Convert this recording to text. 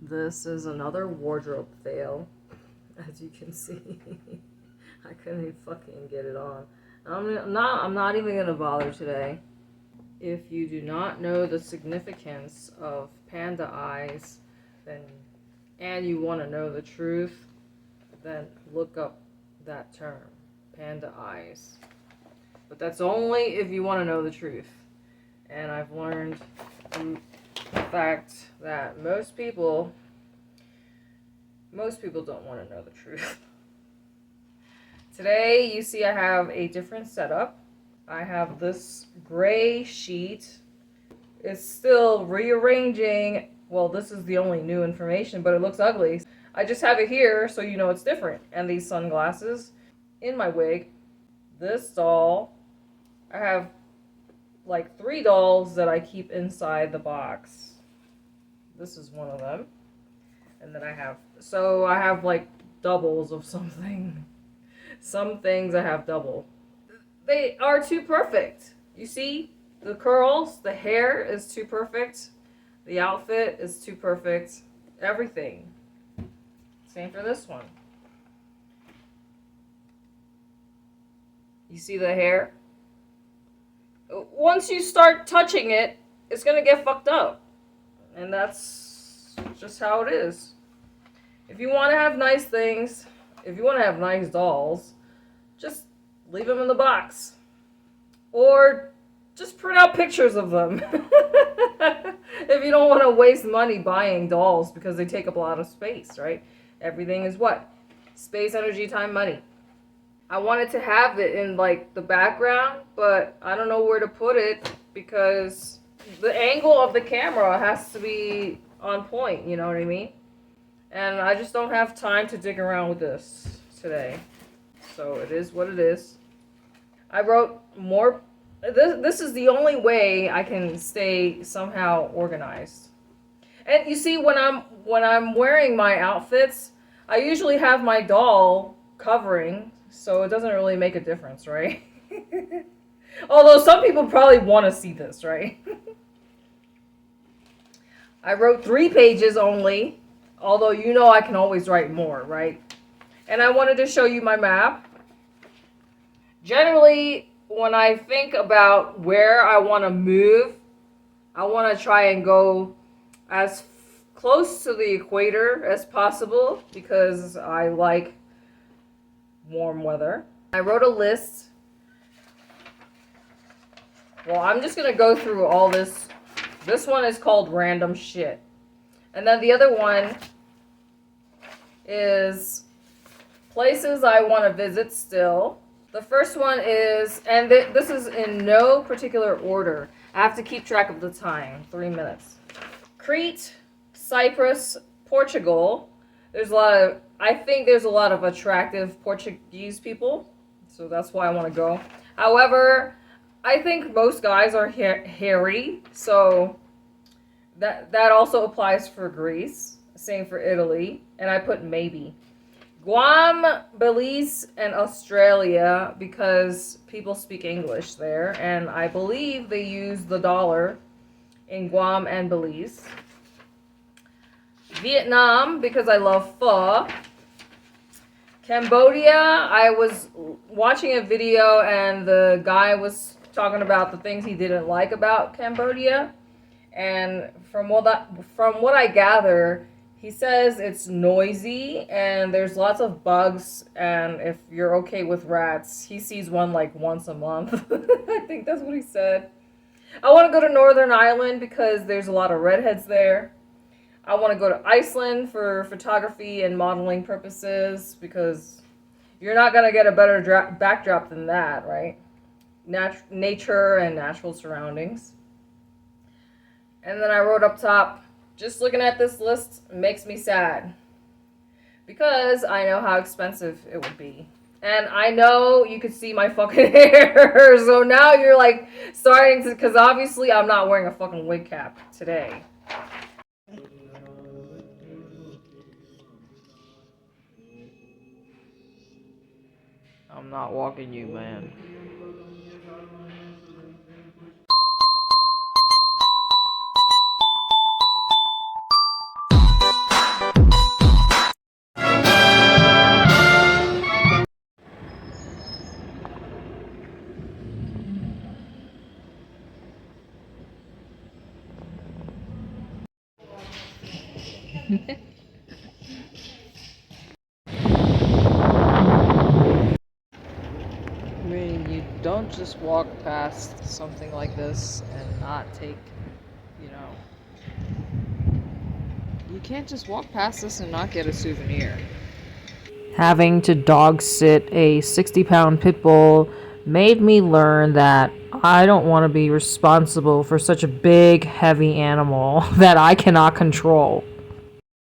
This is another wardrobe fail, as you can see. I couldn't even fucking get it on. I'm not even gonna bother today. If you do not know the significance of panda eyes, then and you want to know the truth, then look up that term, panda eyes. But that's only if you want to know the truth. And I've learned the fact that most people don't want to know the truth. Today, you see I have a different setup. I have this gray sheet. It's still rearranging. Well, this is the only new information, but it looks ugly. I just have it here so you know it's different. And these sunglasses in my wig. This doll. I have like 3 dolls that I keep inside the box. This is one of them. And then I have like doubles of something. Some things I have double. They are too perfect. You see? The curls, the hair is too perfect. The outfit is too perfect. Everything. Same for this one. You see the hair? Once you start touching it, it's gonna get fucked up. And that's just how it is. If you want to have nice things, if you want to have nice dolls, just leave them in the box. Or just print out pictures of them. If you don't want to waste money buying dolls because they take up a lot of space, right? Everything is what? Space, energy, time, money. I wanted to have it in like the background, but I don't know where to put it because the angle of the camera has to be on point, you know what I mean? And I just don't have time to dig around with this today. So it is what it is. I wrote more. This is the only way I can stay somehow organized. And you see, when I'm wearing my outfits, I usually have my doll covering, so it doesn't really make a difference, right? Although some people probably want to see this, right? I wrote 3 pages only, although you know I can always write more, right? And I wanted to show you my map. Generally, when I think about where I want to move, I want to try and go as close to the equator as possible because I like warm weather. I wrote a list. Well, I'm just going to go through all this. This one is called random shit. And then the other one is places I want to visit still. The first one is, and this is in no particular order. I have to keep track of the time. 3 minutes. Crete, Cyprus, Portugal. I think there's a lot of attractive Portuguese people. So that's why I want to go. However, I think most guys are hairy. So that also applies for Greece. Same for Italy. And I put maybe. Guam, Belize, and Australia because people speak English there. And I believe they use the dollar in Guam and Belize. Vietnam because I love pho. Cambodia, I was watching a video and the guy was talking about the things he didn't like about Cambodia. And from what I gather, he says it's noisy and there's lots of bugs, and if you're okay with rats, he sees one like once a month. I think that's what he said. I want to go to Northern Ireland because there's a lot of redheads there. I want to go to Iceland for photography and modeling purposes because you're not going to get a better backdrop than that, right? Nature and natural surroundings. And then I wrote up top, just looking at this list makes me sad because I know how expensive it would be. And I know you could see my fucking hair, so now you're like starting to, because obviously I'm not wearing a fucking wig cap today. I'm not walking you, man. I mean, you don't just walk past something like this and not take, you know, you can't just walk past this and not get a souvenir. Having to dog sit a 60-pound pit bull made me learn that I don't want to be responsible for such a big, heavy animal that I cannot control.